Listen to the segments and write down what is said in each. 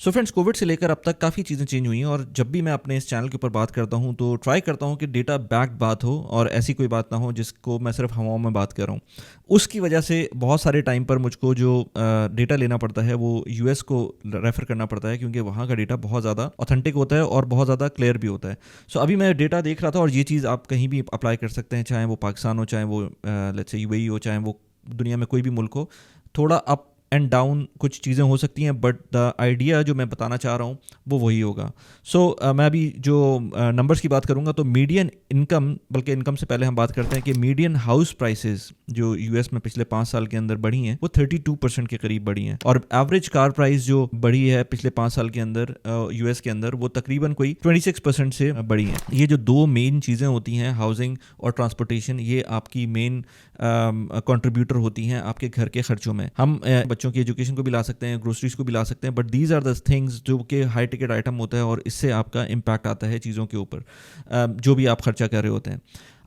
So friends, Covid से लेकर अब तक काफ़ी चीज़ें चेंज हुई हैं और जब भी मैं अपने इस चैनल के ऊपर बात करता हूं तो ट्राई करता हूं कि डेटा बैक्ड बात हो और ऐसी कोई बात ना हो जिसको मैं सिर्फ हवाओं में बात कर रहा हूं। उसकी वजह से बहुत सारे टाइम पर मुझको जो डेटा लेना पड़ता है वो यूएस को रेफ़र करना पड़ता है, क्योंकि वहाँ का डेटा बहुत ज़्यादा ऑथेंटिक होता है और बहुत ज़्यादा क्लियर भी होता है। सो अभी मैं डेटा देख रहा था और ये चीज़ आप कहीं भी अप्लाई कर सकते हैं, चाहे वो पाकिस्तान हो, चाहे वो लेट्स से यूएई हो, चाहे वो दुनिया में कोई भी मुल्क हो। थोड़ा अप एंड डाउन कुछ चीज़ें हो सकती हैं, बट द आइडिया जो मैं बताना चाह रहा हूँ वो वही होगा। सो मैं अभी जो नंबर्स की बात करूँगा तो मीडियन इनकम, बल्कि इनकम से पहले हम बात करते हैं कि मीडियन हाउस प्राइसेस जो यूएस में पिछले 5 साल के अंदर बढ़ी हैं वो 32% के करीब बढ़ी हैं, और एवरेज कार प्राइस जो बढ़ी है पिछले 5 साल के अंदर यूएस के अंदर वो तकरीबन कोई 26% से बढ़ी हैं। ये जो दो मेन चीज़ें होती हैं, हाउसिंग और ट्रांसपोर्टेशन, ये आपकी मेन कंट्रीब्यूटर होती हैं आपके घर के खर्चों में। हम बच्चों की एजुकेशन को भी ला सकते हैं, ग्रोसरीज को भी ला सकते हैं, but these are the things जो कि हाई टिकट आइटम होता है और इससे आपका इम्पैक्ट आता है चीज़ों के ऊपर जो भी आप खर्चा कर रहे होते हैं।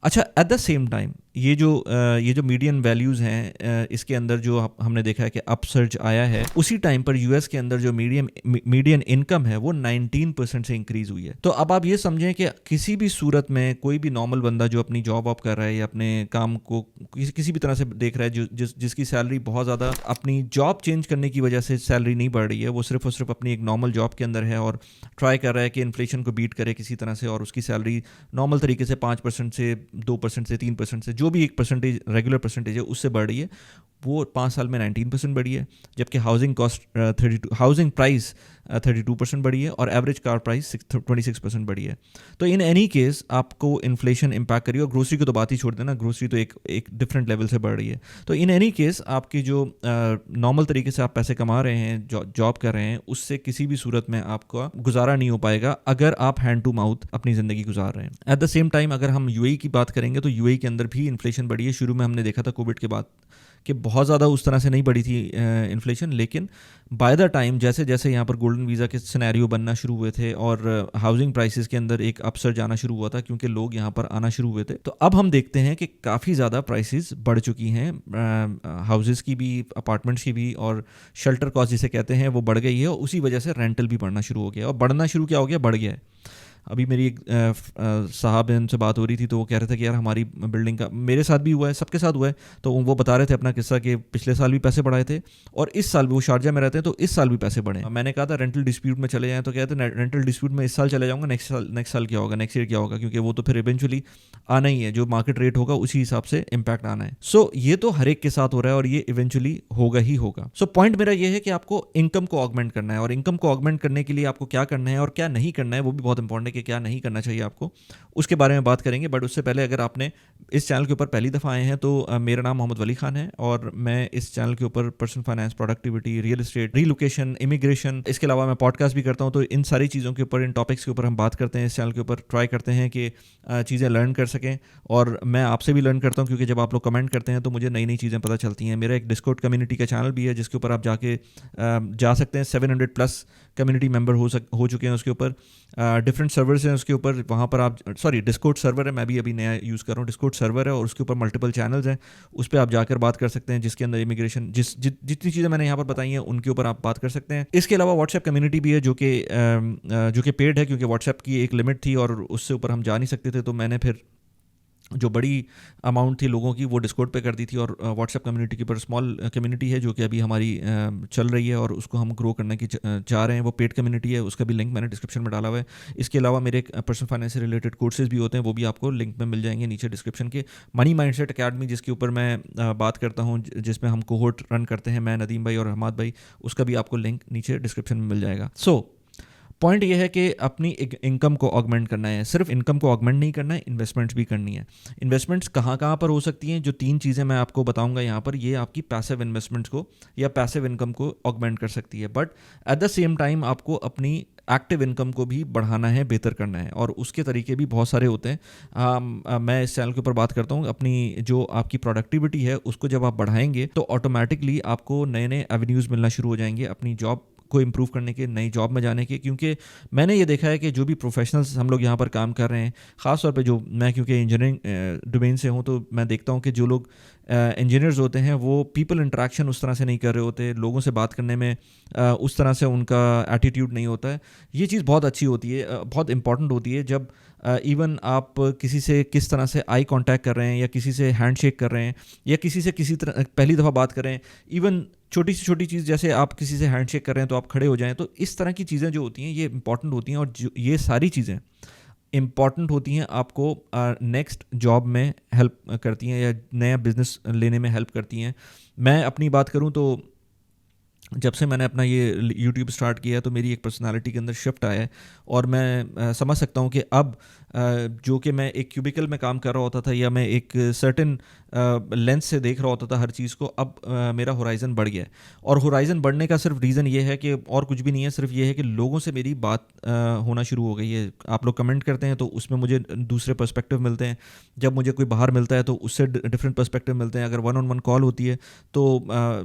अच्छा, एट द सेम टाइम ये जो मीडियन वैल्यूज़ हैं इसके अंदर जो हमने देखा है कि अपसर्ज आया है, उसी टाइम पर यूएस के अंदर जो मीडियन इनकम है वो 19% से इंक्रीज़ हुई है। तो अब आप ये समझें कि किसी भी सूरत में कोई भी नॉर्मल बंदा जो अपनी जॉब ऑप कर रहा है या अपने काम को किसी भी तरह से देख रहा है, जिसकी सैलरी बहुत ज़्यादा, अपनी जॉब चेंज करने की वजह से सैलरी नहीं बढ़ रही है, वो सिर्फ और सिर्फ अपनी एक नॉर्मल जॉब के अंदर है और ट्राई कर रहा है कि इन्फ्लेशन को बीट करे किसी तरह से, और उसकी सैलरी नॉर्मल तरीके से 5% से 2% से 3% से जो भी एक परसेंटेज रेगुलर परसेंटेज है उससे बढ़ रही है, वो 5 साल में 19% बढ़ी है। जबकि हाउसिंग प्राइस 32% बढ़ी है और एवरेज कार प्राइस 26% बढ़ी है। तो इन एनी केस आपको इन्फ्लेशन इम्पैक्ट करिए, और ग्रोसरी को तो बात ही छोड़ देना, ग्रोसरी तो एक डिफरेंट लेवल से बढ़ रही है। तो इन एनी केस आपकी जो नॉर्मल तरीके से आप पैसे कमा रहे हैं, जॉब कर रहे हैं, उससे किसी भी सूरत में आपका गुजारा नहीं हो पाएगा अगर आप हैंड टू माउथ अपनी ज़िंदगी गुजार रहे हैं। एट द सेम टाइम अगर हम यूएई की बात करेंगे तो यूएई के अंदर भी इन्फ्लेशन बढ़ी है। शुरू में हमने देखा था कोविड के बाद कि बहुत ज़्यादा उस तरह से नहीं बढ़ी थी इन्फ्लेशन, लेकिन बाय द टाइम जैसे जैसे यहाँ पर गोल्डन वीज़ा के सिनेरियो बनना शुरू हुए थे और हाउसिंग प्राइसेस के अंदर एक अपसर्ज आना शुरू हुआ था क्योंकि लोग यहाँ पर आना शुरू हुए थे, तो अब हम देखते हैं कि काफ़ी ज़्यादा प्राइसेस बढ़ चुकी हैं, हाउसेस की भी, अपार्टमेंट्स की भी, और शेल्टर कॉस्ट जिसे कहते हैं वो बढ़ गई है, और उसी वजह से रेंटल भी बढ़ना शुरू हो गया। और बढ़ना शुरू क्या हो गया, बढ़ गया है। अभी मेरी एक साहब उनसे बात हो रही थी तो वो कह रहे थे कि यार हमारी बिल्डिंग का, मेरे साथ भी हुआ है, सबके साथ हुआ है, तो वो बता रहे थे अपना किस्सा कि पिछले साल भी पैसे बढ़ाए थे और इस साल भी, वो शारजा में रहते हैं तो इस साल भी पैसे बढ़े। मैंने कहा था रेंटल डिस्प्यूट में चले जाएं, तो कहते हैं रेंटल डिस्प्यूट में इस साल चले जाऊँगा, नेक्स्ट साल क्या होगा, नेक्स्ट ईयर क्या होगा, क्योंकि वो तो फिर इवेंचुअली आना ही है, जो मार्केट रेट होगा उसी हिसाब से इम्पैक्ट आना है। सो ये तो हर एक के साथ हो रहा है और ये इवेंचुअली होगा ही होगा। सो पॉइंट मेरा ये है कि आपको इनकम को ऑगमेंट करना है, और इनकम को ऑगमेंट करने के लिए आपको क्या करना है और क्या नहीं करना है वो भी बहुत इंपॉर्टेंट है कि क्या नहीं करना चाहिए आपको, उसके बारे में बात करेंगे। बट उससे पहले अगर आपने इस चैनल के ऊपर पहली दफ़ा आए हैं तो मेरा नाम मोहम्मद वली खान है और मैं इस चैनल के ऊपर personal finance, productivity, real estate, relocation, immigration, इसके अलावा मैं पॉडकास्ट भी करता हूं। तो इन सारी चीज़ों के ऊपर, इन टॉपिक्स के ऊपर हम बात करते हैं इस चैनल के ऊपर, ट्राई करते हैं कि चीज़ें लर्न कर सकें, और मैं आपसे भी लर्न करता हूँ क्योंकि जब आप लोग कमेंट करते हैं तो मुझे नई नई चीज़ें पता चलती हैं। मेरा एक डिस्कॉर्ड कम्युनिटी का चैनल भी है जिसके ऊपर आप जा सकते हैं। 700+ कम्युनिटी मेंबर हो चुके हैं उसके ऊपर, डिफरेंट सर्वर्स हैं उसके ऊपर, वहाँ पर आप, डिस्कॉर्ड सर्वर है, मैं भी अभी नया यूज़ कर रहा हूँ, डिस्कॉर्ड सर्वर है और उसके ऊपर मल्टीपल चैनल्स हैं, उस पर आप जाकर बात कर सकते हैं, जिसके अंदर इमिग्रेशन, जितनी चीज़ें मैंने यहाँ पर बताई हैं उनके ऊपर आप बात कर सकते हैं। इसके अलावा व्हाट्सएप कम्युनिटी भी है जो कि पेड है, क्योंकि व्हाट्सएप की एक लिमिट थी और उससे ऊपर हम जा नहीं सकते थे, तो मैंने फिर जो बड़ी अमाउंट थी लोगों की वो डिस्कॉर्ड पे कर दी थी, और व्हाट्सएप कम्युनिटी के ऊपर स्मॉल कम्युनिटी है जो कि अभी हमारी चल रही है और उसको हम ग्रो करने की चाह रहे हैं। वो पेड कम्युनिटी है, उसका भी लिंक मैंने डिस्क्रिप्शन में डाला हुआ है। इसके अलावा मेरे पर्सनल फाइनेंस से रिलेटेड कोर्सेज भी होते हैं, वो भी आपको लिंक में मिल जाएंगे नीचे डिस्क्रिप्शन के। मनी माइंडसेट अकेडमी जिसके ऊपर मैं बात करता हूँ, जिसमें हम कोहोर्ट रन करते हैं, मैं, नदीम भाई और हमाद भाई, उसका भी आपको लिंक नीचे डिस्क्रिप्शन में मिल जाएगा। पॉइंट ये है कि अपनी इनकम को ऑगमेंट करना है। सिर्फ इनकम को ऑगमेंट नहीं करना है, इन्वेस्टमेंट्स भी करनी है। इन्वेस्टमेंट्स कहाँ कहाँ पर हो सकती हैं, जो 3 चीज़ें मैं आपको बताऊंगा यहाँ पर, ये आपकी पैसिव इन्वेस्टमेंट्स को या पैसिव इनकम को ऑगमेंट कर सकती है। But at the same time आपको अपनी एक्टिव इनकम को भी बढ़ाना है, बेहतर करना है, और उसके तरीके भी बहुत सारे होते हैं। मैं इस चैनल के ऊपर बात करता हूँ, अपनी जो आपकी प्रोडक्टिविटी है उसको जब आप बढ़ाएंगे तो ऑटोमेटिकली आपको नए नए एवेन्यूज़ मिलना शुरू हो जाएंगे अपनी जॉब को इम्प्रूव करने के, नई जॉब में जाने के। क्योंकि मैंने ये देखा है कि जो भी प्रोफेशनल्स हम लोग यहाँ पर काम कर रहे हैं, ख़ास तौर पे जो मैं, क्योंकि इंजीनियरिंग डोमेन से हूँ, तो मैं देखता हूँ कि जो लोग इंजीनियर्स होते हैं वो पीपल इंटरेक्शन उस तरह से नहीं कर रहे होते, लोगों से बात करने में उस तरह से उनका एटीट्यूड नहीं होता है। ये चीज़ बहुत अच्छी होती है, बहुत इंपॉर्टेंट होती है जब इवन आप किसी से किस तरह से आई कांटेक्ट कर रहे हैं या किसी से हैंडशेक कर रहे हैं या किसी से किसी तरह पहली दफ़ा बात कर रहे हैं। इवन छोटी से छोटी चीज़ जैसे आप किसी से हैंडशेक कर रहे हैं तो आप खड़े हो जाएं, तो इस तरह की चीज़ें जो होती हैं ये इंपॉर्टेंट होती हैं, और ये सारी चीज़ें इम्पॉर्टेंट होती हैं, आपको नेक्स्ट जॉब में हेल्प करती हैं या नया बिजनेस लेने में हेल्प करती हैं। मैं अपनी बात करूं तो जब से मैंने अपना ये यूट्यूब स्टार्ट किया है तो मेरी एक पर्सनालिटी के अंदर शिफ्ट आया है, और मैं समझ सकता हूँ कि अब जो कि मैं एक क्यूबिकल में काम कर रहा होता था या मैं एक सर्टेन लेंस से देख रहा होता था हर चीज़ को, अब मेरा होराइज़न बढ़ गया है। और होराइज़न बढ़ने का सिर्फ रीज़न ये है कि और कुछ भी नहीं है, सिर्फ ये है कि लोगों से मेरी बात होना शुरू हो गई है। आप लोग कमेंट करते हैं तो उसमें मुझे दूसरे पर्सपेक्टिव मिलते हैं, जब मुझे कोई बाहर मिलता है तो उससे डिफरेंट पर्सपेक्टिव मिलते हैं। अगर वन ऑन वन कॉल होती है तो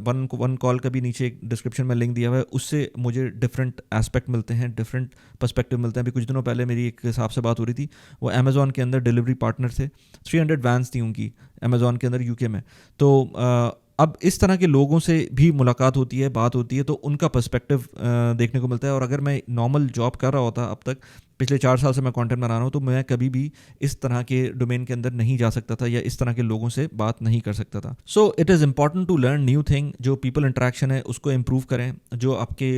वन कॉल का भी नीचे एक डिस्क्रिप्शन में लिंक दिया हुआ है, उससे मुझे डिफरेंट एस्पेक्ट मिलते हैं, डिफरेंट पर्सपेक्टिव मिलते हैं। अभी कुछ दिनों पहले मेरी एक साहब से बात हो रही थी, वो अमेज़ॉन के अंदर डिलीवरी पार्टनर थे, 300 वैन्स थी उनकी अमेज़ॉन के अंदर यूके में। तो अब इस तरह के लोगों से भी मुलाकात होती है, बात होती है, तो उनका पर्सपेक्टिव देखने को मिलता है। और अगर मैं नॉर्मल जॉब कर रहा होता अब तक, पिछले 4 साल से मैं कंटेंट बना रहा हूँ, तो मैं कभी भी इस तरह के डोमेन के अंदर नहीं जा सकता था या इस तरह के लोगों से बात नहीं कर सकता था। So it is important to learn new thing. जो पीपल इंटरेक्शन है उसको इम्प्रूव करें, जो आपके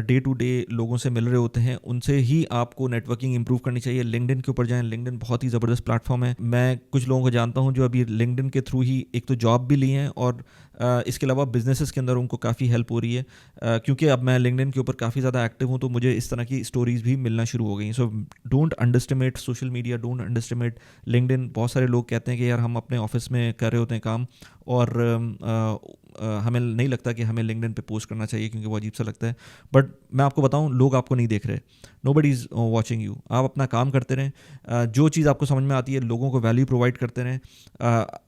डे टू डे लोगों से मिल रहे होते हैं उनसे ही आपको नेटवर्किंग इंप्रूव करनी चाहिए। लिंक्डइन के ऊपर जाएं, लिंक्डइन बहुत ही ज़बरदस्त प्लेटफॉर्म है। मैं कुछ लोगों को जानता हूँ जो अभी लिंक्डइन के थ्रू ही एक तो जॉब भी ली हैं, और इसके अलावा बिजनेसेस के अंदर उनको काफ़ी हेल्प हो रही है, क्योंकि अब मैं लिंक्डइन के ऊपर काफ़ी ज़्यादा एक्टिव हूँ, तो मुझे इस तरह की स्टोरीज भी मिलना शुरू हो गई। So don't underestimate social media, don't underestimate LinkedIn. बहुत सारे लोग कहते हैं कि यार हम अपने ऑफिस में कर रहे होते हैं काम, और हमें नहीं लगता कि हमें लिंक्डइन पे पोस्ट करना चाहिए क्योंकि वो अजीब सा लगता है। बट मैं आपको बताऊं, लोग आपको नहीं देख रहे, नोबडी इज़ वॉचिंग यू। आप अपना काम करते रहें, जो चीज़ आपको समझ में आती है लोगों को वैल्यू प्रोवाइड करते रहें।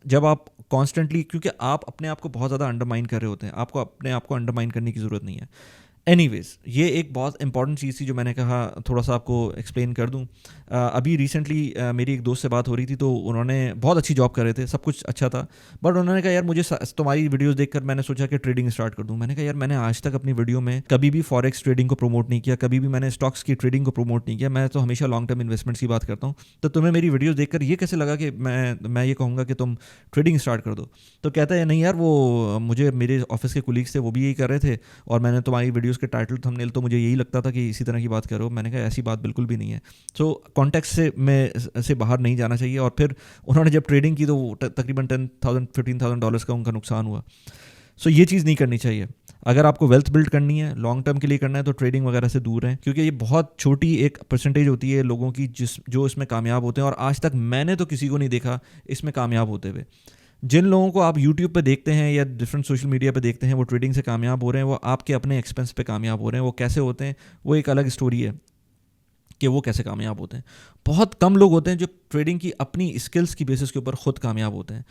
जब आप कॉन्स्टेंटली, क्योंकि आप अपने आप को बहुत ज़्यादा अंडरमाइन कर रहे होते हैं, आपको अपने आप को अंडरमाइन करने की ज़रूरत नहीं है। एनीवेज, ये एक बहुत इंपॉर्टेंट चीज़ थी जो मैंने कहा थोड़ा सा आपको एक्सप्लेन कर दूं। अभी रिसेंटली मेरी एक दोस्त से बात हो रही थी, तो उन्होंने बहुत अच्छी जॉब कर रहे थे, सब कुछ अच्छा था, बट उन्होंने कहा यार मुझे तुम्हारी वीडियोस देखकर मैंने सोचा कि ट्रेडिंग स्टार्ट कर दूं। मैंने कहा यार मैंने आज तक अपनी वीडियो में कभी भी फॉरेक्स ट्रेडिंग को प्रमोट नहीं किया, कभी भी मैंने स्टॉक्स की ट्रेडिंग को प्रमोट नहीं किया, मैं तो हमेशा लॉन्ग टर्म इन्वेस्टमेंट्स की बात करता हूँ। तो तुम्हें मेरी वीडियोज़ देखकर ये कैसे लगा कि मैं ये कहूँगा कि तुम ट्रेडिंग स्टार्ट कर दो? तो कहता है नहीं यार, वो मुझे मेरे ऑफिस के कुलीग्स थे वो भी यही कर रहे थे, और मैंने तुम्हारी वीडियोज़ के टाइटल थंबनेल तो मुझे यही लगता था कि इसी तरह की बात करो। मैंने कहा ऐसी बात बिल्कुल भी नहीं है। सो कॉन्टेक्स्ट से बाहर नहीं जाना चाहिए। और फिर उन्होंने जब ट्रेडिंग की तो तकरीबन $10,000-15,000 का उनका नुकसान हुआ। सो ये चीज़ नहीं करनी चाहिए। अगर आपको वेल्थ बिल्ड करनी है, लॉन्ग टर्म के लिए करना है, तो ट्रेडिंग वगैरह से दूर रहें, क्योंकि ये बहुत छोटी एक परसेंटेज होती है लोगों की जो इसमें कामयाब होते हैं। और आज तक मैंने तो किसी को नहीं देखा इसमें कामयाब होते हुए। जिन लोगों को आप YouTube पे देखते हैं या डिफरेंट सोशल मीडिया पे देखते हैं वो ट्रेडिंग से कामयाब हो रहे हैं, वो आपके अपने एक्सपेंस पे कामयाब हो रहे हैं। वो कैसे होते हैं, वो एक अलग स्टोरी है कि वो कैसे कामयाब होते हैं। बहुत कम लोग होते हैं जो ट्रेडिंग की अपनी स्किल्स की बेसिस के ऊपर खुद कामयाब होते हैं।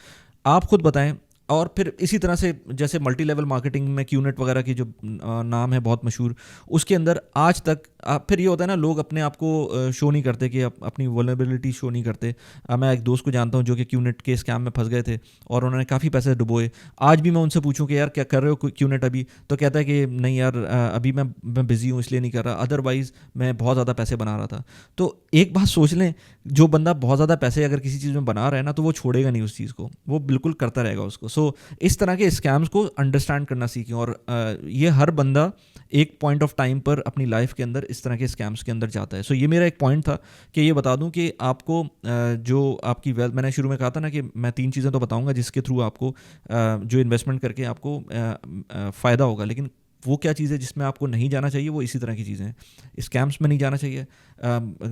आप खुद बताएं। और फिर इसी तरह से जैसे मल्टी लेवल मार्केटिंग में क्यूनेट वगैरह की जो नाम है बहुत मशहूर, उसके अंदर आज तक फिर ये होता है ना, लोग अपने आप को शो नहीं करते कि अपनी वल्नरेबिलिटी शो नहीं करते। मैं एक दोस्त को जानता हूँ जो कि क्यूनेट के स्कैम में फंस गए थे और उन्होंने काफ़ी पैसे डुबोए। आज भी मैं उनसे पूछूं कि यार क्या कर रहे हो क्यूनेट अभी, तो कहता है कि नहीं यार अभी मैं बिज़ी हूँ इसलिए नहीं कर रहा, अदरवाइज़ मैं बहुत ज़्यादा पैसे बना रहा था। तो एक बात सोच लें, जो बंदा बहुत ज़्यादा पैसे अगर किसी चीज़ में बना रहा है ना, तो वो छोड़ेगा नहीं उस चीज़ को, वो बिल्कुल करता रहेगा उसको। सो इस तरह के स्कैम्स को अंडरस्टैंड करना सीखें। और ये हर बंदा एक पॉइंट ऑफ टाइम पर अपनी लाइफ के अंदर इस तरह के स्कैम्स के अंदर जाता है। सो ये मेरा एक पॉइंट था कि ये बता दूं कि आपको जो आपकी वेल्थ, मैंने शुरू में कहा था ना कि मैं 3 चीज़ें तो बताऊंगा जिसके थ्रू आपको जो इन्वेस्टमेंट करके आपको फ़ायदा होगा, लेकिन वो क्या चीज़ है जिसमें आपको नहीं जाना चाहिए, वो इसी तरह की चीज़ें हैं। स्कैम्स में नहीं जाना चाहिए,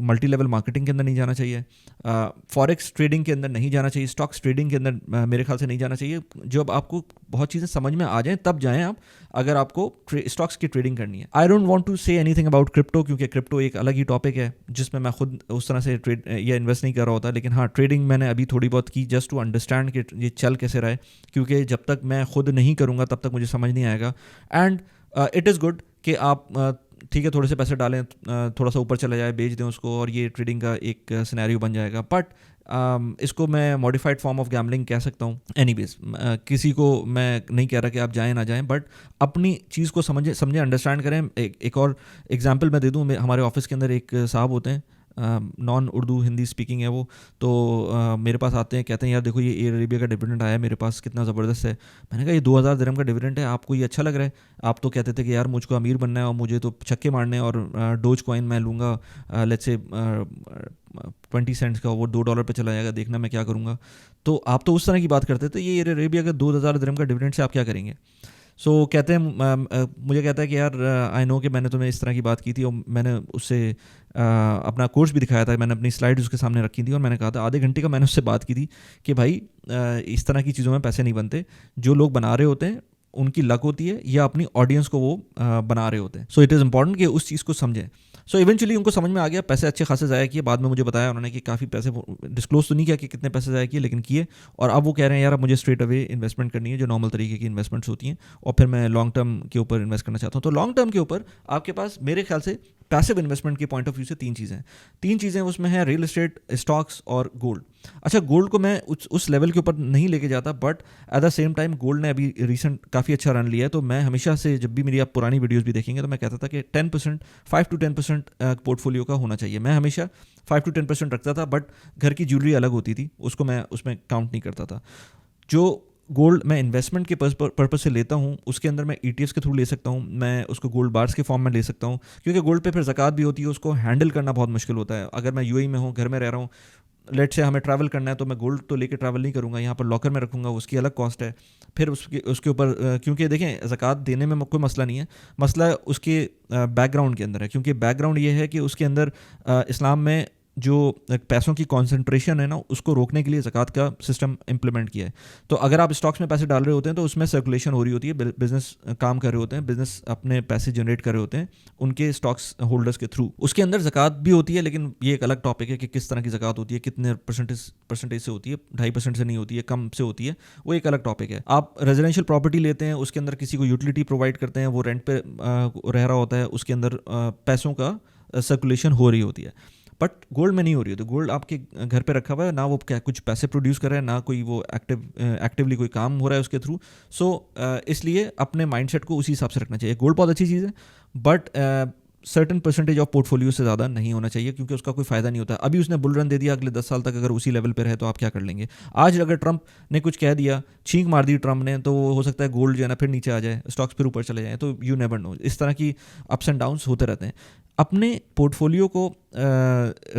मल्टी लेवल मार्केटिंग के अंदर नहीं जाना चाहिए, फॉरेक्स ट्रेडिंग के अंदर नहीं जाना चाहिए, स्टॉक्स ट्रेडिंग के अंदर मेरे ख्याल से नहीं जाना चाहिए। जब आपको बहुत चीज़ें समझ में आ जाएं तब जाएं आप, अगर आपको स्टॉक्स की ट्रेडिंग करनी है। I don't want to say anything about crypto, क्योंकि क्रिप्टो एक अलग ही टॉपिक है जिसमें मैं खुद उस तरह से ट्रेड या इन्वेस्ट नहीं कर रहा होता। लेकिन हाँ, ट्रेडिंग मैंने अभी थोड़ी बहुत की, जस्ट टू अंडरस्टैंड कि ये चल कैसे रहा है, क्योंकि जब तक मैं खुद नहीं करूँगा तब तक मुझे समझ नहीं आएगा। एंड इट इज़ गुड कि आप ठीक है थोड़े से पैसे डालें, थोड़ा सा ऊपर चला जाए, बेच दें उसको, और ये ट्रेडिंग का एक सिनेरियो बन जाएगा। बट इसको मैं मॉडिफाइड फॉर्म ऑफ गैम्बलिंग कह सकता हूँ। एनीवेज, किसी को मैं नहीं कह रहा कि आप जाएं ना जाएं, बट अपनी चीज़ को समझें अंडरस्टैंड करें। एक और एग्जांपल मैं दे दूँ, हमारे ऑफिस के अंदर एक साहब होते हैं, नॉन उर्दू हिंदी स्पीकिंग है वो, तो मेरे पास आते हैं, कहते हैं यार देखो ये एयर अरेबिया का डिविडेंड आया मेरे पास, कितना ज़बरदस्त है। मैंने कहा ये 2000 दिरहम का डिविडेंड है, आपको ये अच्छा लग रहा है? आप तो कहते थे कि यार मुझको अमीर बनना है और मुझे तो छक्के मारने हैं, और डोज कॉइन मैं लूँगा लेट्स से 20 सेंट्स का, वो $2 पे चला जाएगा, देखना मैं क्या करूँगा। तो आप तो उस तरह की बात करते थे, ये एयर अरेबिया का 2000 दिरहम का डिविडेंड से आप क्या करेंगे? सो कहते हैं मुझे कहता है कि यार आई नो कि मैंने तुम्हें इस तरह की बात की थी, और मैंने उससे अपना कोर्स भी दिखाया था, मैंने अपनी स्लाइड उसके सामने रखी थी, और मैंने कहा था आधे घंटे का मैंने उससे बात की थी कि भाई इस तरह की चीज़ों में पैसे नहीं बनते, जो लोग बना रहे होते हैं उनकी लक होती है, या अपनी ऑडियंस को वो बना रहे होते हैं। सो इट इज़ इंपॉर्टेंट कि उस चीज़ को समझें। सो इवेंचुअली उनको समझ में आ गया, पैसे अच्छे खासे ज़ाया किए। बाद में मुझे बताया उन्होंने कि काफ़ी पैसे, डिस्क्लोज तो नहीं किया कि कितने पैसे ज़ाया किए, लेकिन किए। और अब वो कह रहे हैं यार अब मुझे स्ट्रेट अवे इन्वेस्टमेंट करनी है, जो नॉर्मल तरीके की इन्वेस्टमेंट्स होती हैं, और फिर मैं लॉन्ग टर्म के ऊपर इन्वेस्ट करना चाहता हूँ। तो लॉन्ग टर्म के ऊपर आपके पास मेरे ख्याल से पैसिव इन्वेस्टमेंट के पॉइंट ऑफ व्यू से तीन चीज़ें उसमें है, रियल एस्टेट, स्टॉक्स और गोल्ड। अच्छा, गोल्ड को मैं उस लेवल के ऊपर नहीं लेके जाता, but at the same time gold ने अभी रिसेंट काफ़ी अच्छा रन लिया है। तो मैं हमेशा से, जब भी मेरी आप पुरानी वीडियोस भी देखेंगे, तो मैं कहता था कि 10%, 5 to 10% पोर्टफोलियो का होना चाहिए। मैं हमेशा 5 to 10% रखता था, बट घर की ज्वेलरी अलग होती थी, उसको मैं उसमें काउंट नहीं करता था। जो गोल्ड मैं इन्वेस्टमेंट के पर्पज़ से लेता हूँ, उसके अंदर मैं ETFs के थ्रू ले सकता हूँ, मैं उसको गोल्ड बार्स के फॉर्म में ले सकता हूँ, क्योंकि गोल्ड पे फिर ज़कात भी होती है, उसको हैंडल करना बहुत मुश्किल होता है। अगर मैं UAE में हूँ, घर में रह रहा हूँ, लेट से हमें ट्रैवल करना है, तो मैं गोल्ड तो लेके ट्रैवल नहीं करूँगा, यहाँ पर लॉकर में रखूँगा, उसकी अलग कॉस्ट है। फिर उसके ऊपर क्योंकि देखें ज़कात देने में कोई मसला नहीं है, मसला उसके बैकग्राउंड के अंदर है। क्योंकि बैकग्राउंड ये है कि उसके अंदर इस्लाम में जो पैसों की कॉन्सेंट्रेशन है ना, उसको रोकने के लिए ज़कात का सिस्टम इम्प्लीमेंट किया है। तो अगर आप स्टॉक्स में पैसे डाल रहे होते हैं, तो उसमें सर्कुलेशन हो रही होती है, बिजनेस काम कर रहे होते हैं, बिजनेस अपने पैसे जनरेट कर रहे होते हैं उनके स्टॉक्स होल्डर्स के थ्रू। उसके अंदर ज़कात भी होती है, लेकिन ये एक अलग टॉपिक है कि किस तरह की ज़कात होती है, कितने परसेंटेज से होती है, 2.5% से नहीं होती है, कम से होती है, वो एक अलग टॉपिक है। आप रेजिडेंशियल प्रॉपर्टी लेते हैं, उसके अंदर किसी को यूटिलिटी प्रोवाइड करते हैं, वो रेंट पे रह रहा होता है, उसके अंदर पैसों का सर्कुलेशन हो रही होती है। बट गोल्ड में नहीं हो रही है। तो गोल्ड आपके घर पे रखा हुआ है ना, वो क्या कुछ पैसे प्रोड्यूस कर रहा है, ना कोई वो एक्टिवली कोई काम हो रहा है उसके थ्रू। सो इसलिए अपने माइंडसेट को उसी हिसाब से रखना चाहिए। गोल्ड बहुत अच्छी चीज़ है, but certain percentage of portfolio से ज़्यादा नहीं होना चाहिए, क्योंकि उसका कोई फ़ायदा नहीं होता। अभी उसने बुल रन दे दिया, अगले 10 साल तक अगर उसी लेवल पर रहे तो आप क्या कर लेंगे? आज अगर ट्रंप ने कुछ कह दिया, छींक मार दी ट्रंप ने, तो हो सकता है गोल्ड जो है ना फिर नीचे आ जाए, स्टॉक्स फिर ऊपर चले जाएँ, तो यू नेवर नो। इस तरह की अप्स एंड डाउन्स होते रहते हैं। अपने पोर्टफोलियो को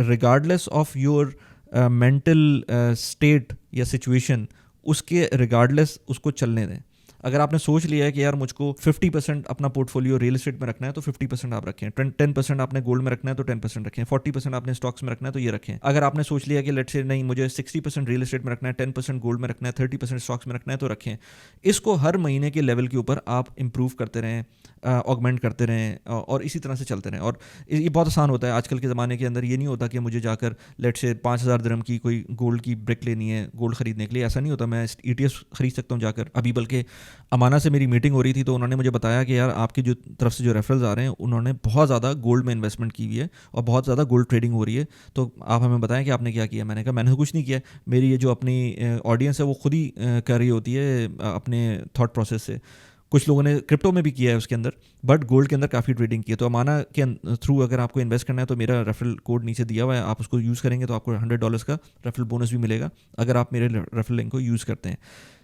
regardless of your mental state या सिचुएशन, उसके रिगार्डलेस उसको चलने दें। अगर आपने सोच लिया है कि यार मुझको 50% अपना पोर्टफोलियो रियल एस्टेट में रखना है, तो 50% आप रखें। 10% आपने गोल्ड में रखना है, तो 10% रखें। 40% आपने स्टॉक्स में रखना है, तो ये रखें। अगर आपने सोच लिया कि लेट्स से नहीं, मुझे 60% रियल एस्टेट में रखना है, 10% गोल्ड में रखना है, 30% स्टॉक्स में रखना है, तो रखें। इसको हर महीने के लेवल के ऊपर आप इंप्रूव करते रहें, ऑगमेंट करते रहें, और इसी तरह से चलते रहें। और ये बहुत आसान होता है। आजकल के ज़माने के अंदर ये नहीं होता कि मुझे जाकर लेट्स से 5000 दिरहम की कोई गोल्ड की ब्रिक लेनी है गोल्ड खरीदने के लिए, ऐसा नहीं होता। मैं ETFs खरीद सकता हूँ जाकर। अभी बल्कि अमाना से मेरी मीटिंग हो रही थी, तो उन्होंने मुझे बताया कि यार आपकी जो तरफ से जो रेफरल्स आ रहे हैं, उन्होंने बहुत ज़्यादा गोल्ड में इन्वेस्टमेंट की हुई है और बहुत ज़्यादा गोल्ड ट्रेडिंग हो रही है, तो आप हमें बताएं कि आपने क्या किया। मैंने कहा मैंने कुछ नहीं किया, मेरी ये जो अपनी ऑडियंस है वो खुद ही कर रही होती है अपने थॉट प्रोसेस से। कुछ लोगों ने क्रिप्टो में भी किया है उसके अंदर, बट गोल्ड के अंदर काफ़ी ट्रेडिंग की है। तो अमाना के थ्रू अगर आपको इन्वेस्ट करना है, तो मेरा रेफरल कोड नीचे दिया हुआ है, आप उसको यूज़ करेंगे तो आपको $100 का रेफरल बोनस भी मिलेगा अगर आप मेरे रेफरल लिंक को यूज़ करते हैं।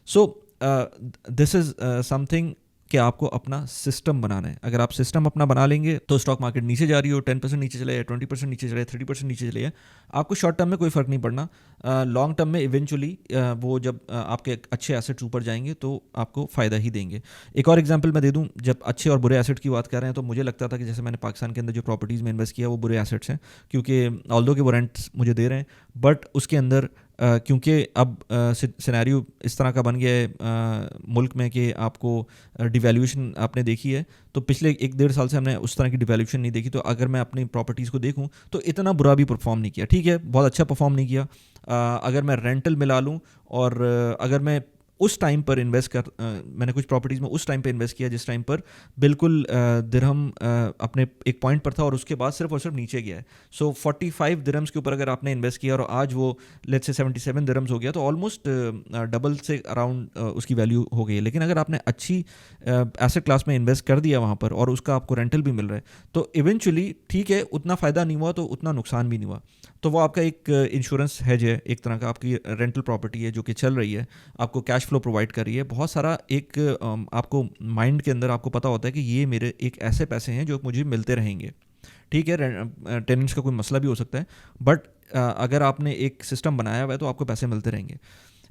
सो दिस इज़ समथिंग कि आपको अपना सिस्टम बनाना है। अगर आप सिस्टम अपना बना लेंगे, तो स्टॉक मार्केट नीचे जा रही हो, 10% नीचे चले या 20% नीचे चले, 30% नीचे चले, आपको शॉर्ट टर्म में कोई फ़र्क नहीं पड़ना। लॉन्ग टर्म में इवेंचुअली वो जब आपके अच्छे एसेट्स ऊपर जाएंगे, तो आपको फ़ायदा ही देंगे। एक और एग्जांपल मैं दे दूं, जब अच्छे और बुरे एसेट की बात कर रहे हैं, तो मुझे लगता था कि जैसे मैंने पाकिस्तान के अंदर जो प्रॉपर्टीज़ में इन्वेस्ट किया, वो बुरे एसेट्स हैं, क्योंकि ऑल्दो के वो रेंट्स मुझे दे रहे हैं, बट उसके अंदर क्योंकि अब सिनेरियो इस तरह का बन गया है मुल्क में कि आपको डिवैल्यूएशन आपने देखी है, तो पिछले 1-1.5 साल से हमने उस तरह की डिवैल्यूएशन नहीं देखी। तो अगर मैं अपनी प्रॉपर्टीज़ को देखूं, तो इतना बुरा भी परफॉर्म नहीं किया। ठीक है, बहुत अच्छा परफॉर्म नहीं किया। अगर मैं रेंटल मिला लूं, और अगर मैं उस टाइम पर मैंने कुछ प्रॉपर्टीज़ में उस टाइम पर इन्वेस्ट किया जिस टाइम पर बिल्कुल दिरहम अपने एक पॉइंट पर था और उसके बाद सिर्फ और सिर्फ नीचे गया है. सो 45 दिरहम्स के ऊपर अगर आपने इन्वेस्ट किया और आज वो लेट्स से 77 दिरहम्स हो गया तो ऑलमोस्ट डबल से अराउंड उसकी वैल्यू हो गई है. लेकिन अगर आपने अच्छी एसेट क्लास में इन्वेस्ट कर दिया वहाँ पर और उसका आपको रेंटल भी मिल रहा है तो इवेंचुअली ठीक है, उतना फ़ायदा नहीं हुआ तो उतना नुकसान भी नहीं हुआ. तो वो आपका एक इंश्योरेंस हेज है, एक तरह का आपकी रेंटल प्रॉपर्टी है जो कि चल रही है, आपको कैश फ्लो प्रोवाइड कर रही है. बहुत सारा एक आपको माइंड के अंदर आपको पता होता है कि ये मेरे एक ऐसे पैसे हैं जो मुझे मिलते रहेंगे. ठीक है, टेनेंट्स का कोई मसला भी हो सकता है, बट अगर आपने एक सिस्टम बनाया हुआ है तो आपको पैसे मिलते रहेंगे.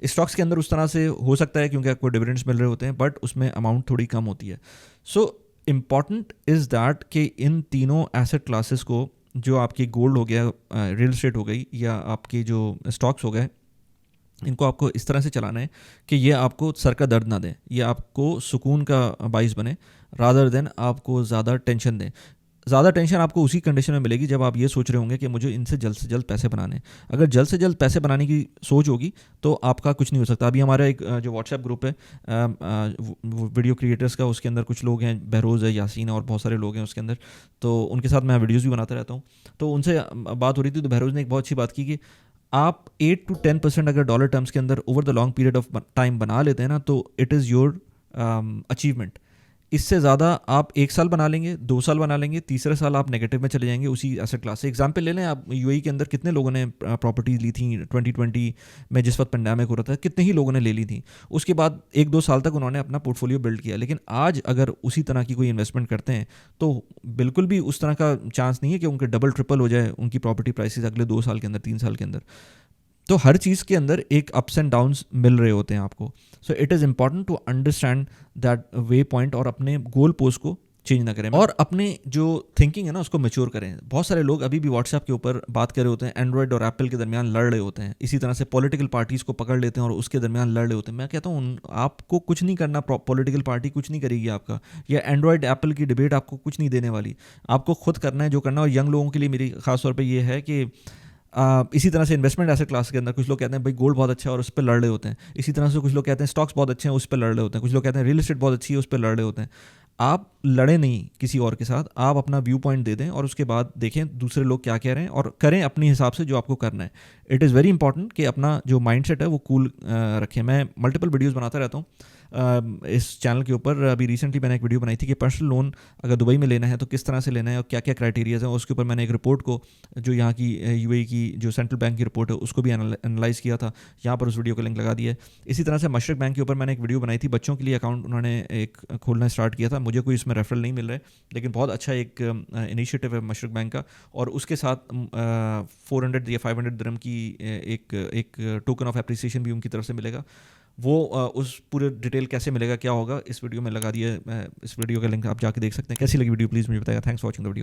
स्टॉक्स के अंदर उस तरह से हो सकता है क्योंकि आपको डिविडेंड्स मिल रहे होते हैं, बट उसमें अमाउंट थोड़ी कम होती है. सो इम्पॉर्टेंट इज़ दैट कि इन तीनों एसेट क्लासेस को, जो आपकी गोल्ड हो गया, रियल एस्टेट हो गई, या आपके जो स्टॉक्स हो गए, इनको आपको इस तरह से चलाना है कि ये आपको सर का दर्द ना दें, ये आपको सुकून का बाइस बने, रादर देन आपको ज़्यादा टेंशन दें. ज़्यादा टेंशन आपको उसी कंडीशन में मिलेगी जब आप ये सोच रहे होंगे कि मुझे इनसे जल्द से जल्द पैसे बनाने. अगर जल्द से जल्द पैसे बनाने की सोच होगी तो आपका कुछ नहीं हो सकता. अभी हमारा एक जो व्हाट्सएप ग्रुप है वीडियो क्रिएटर्स का, उसके अंदर कुछ लोग हैं, बहरोज़ है, यासीन है और बहुत सारे लोग हैं उसके अंदर. तो उनके साथ मैं वीडियोज़ भी बनाता रहता हूँ. तो उनसे बात हो रही थी तो बहरोज़ ने एक बहुत अच्छी बात की कि आप 8 to 10% अगर डॉलर टर्म्स के अंदर over the long period of time बना लेते हैं ना, तो इट इज़ योर अचीवमेंट. इससे ज़्यादा आप 1 साल बना लेंगे, 2 साल बना लेंगे, तीसरे साल आप नेगेटिव में चले जाएंगे उसी एसेट क्लास से. एग्जाम्पल ले लें आप, यूएई के अंदर कितने लोगों ने प्रॉपर्टीज़ ली थी 2020 में, जिस वक्त पेंडेमिक हो रहा था, कितने ही लोगों ने ले ली थी. उसके बाद 1-2 साल तक उन्होंने अपना पोर्टफोलियो बिल्ड किया. लेकिन आज अगर उसी तरह की कोई इन्वेस्टमेंट करते हैं तो बिल्कुल भी उस तरह का चांस नहीं है कि उनके डबल ट्रिपल हो जाए उनकी प्रॉपर्टी प्राइसेस अगले 2 साल के अंदर, 3 साल के अंदर. तो हर चीज़ के अंदर एक अप्स एंड डाउन्स मिल रहे होते हैं आपको. So it is important to understand that way point और अपने गोल पोस्ट को चेंज ना करें और अपने जो थिंकिंग है ना उसको मैच्योर करें. बहुत सारे लोग अभी भी व्हाट्सएप के ऊपर बात कर रहे होते हैं, एंड्रॉयड और एप्पल के दरमियान लड़ रहे होते हैं. इसी तरह से पॉलिटिकल पार्टीज़ को पकड़ लेते हैं और उसके दरमियान लड़ रहे होते हैं. मैं कहता हूँ आपको कुछ नहीं करना, पॉलिटिकल पार्टी कुछ नहीं करेगी आपका, या एंड्रॉयड एप्पल की डिबेट आपको कुछ नहीं देने वाली. आपको खुद करना है जो करना है. और यंग लोगों के लिए मेरी खास तौर पर यह है कि इसी तरह से इन्वेस्टमेंट एसेट क्लास के अंदर कुछ लोग कहते हैं भाई गोल्ड बहुत अच्छा है और उस पर लड़ रहे होते हैं. इसी तरह से कुछ लोग कहते हैं स्टॉक्स बहुत अच्छे हैं, उस पर लड़ रहे होते हैं. कुछ लोग कहते हैं रियल एस्टेट बहुत अच्छी है, उस पर लड़ रहे होते हैं. आप लड़े नहीं किसी और के साथ, आप अपना व्यू पॉइंट दे दें और उसके बाद देखें दूसरे लोग क्या कह रहे हैं और करें अपने हिसाब से जो आपको करना है. इट इज़ वेरी इंपॉर्टेंट कि अपना जो माइंड सेट है वो कूल रखें. मैं मल्टीपल वीडियोज़ बनाता रहता हूँ इस चैनल के ऊपर. अभी रिसेंटली मैंने एक वीडियो बनाई थी कि पर्सनल लोन अगर दुबई में लेना है तो किस तरह से लेना है और क्या क्या क्राइटेरियाज़ हैं. उसके ऊपर मैंने एक रिपोर्ट को, जो यहाँ की यूएई की जो सेंट्रल बैंक की रिपोर्ट है, उसको भी एनालाइज़ किया था. यहाँ पर उस वीडियो का लिंक लगा दिया है. इसी तरह से मशरक बैंक के ऊपर मैंने एक वीडियो बनाई थी. बच्चों के लिए अकाउंट उन्होंने एक खोलना स्टार्ट किया था. मुझे कोई इसमें रेफरल नहीं मिल रहा है, लेकिन बहुत अच्छा एक इनिशिएटिव है मशरक बैंक का. और उसके साथ 400 या 500 दिरहम की एक टोकन ऑफ एप्रिसिएशन भी उनकी तरफ से मिलेगा. वो उस पूरे डिटेल कैसे मिलेगा, क्या होगा, इस वीडियो में लगा दिया. इस वीडियो का लिंक आप जाके देख सकते हैं. कैसी लगी वीडियो प्लीज़ मुझे बताइए. Thanks for watching the video.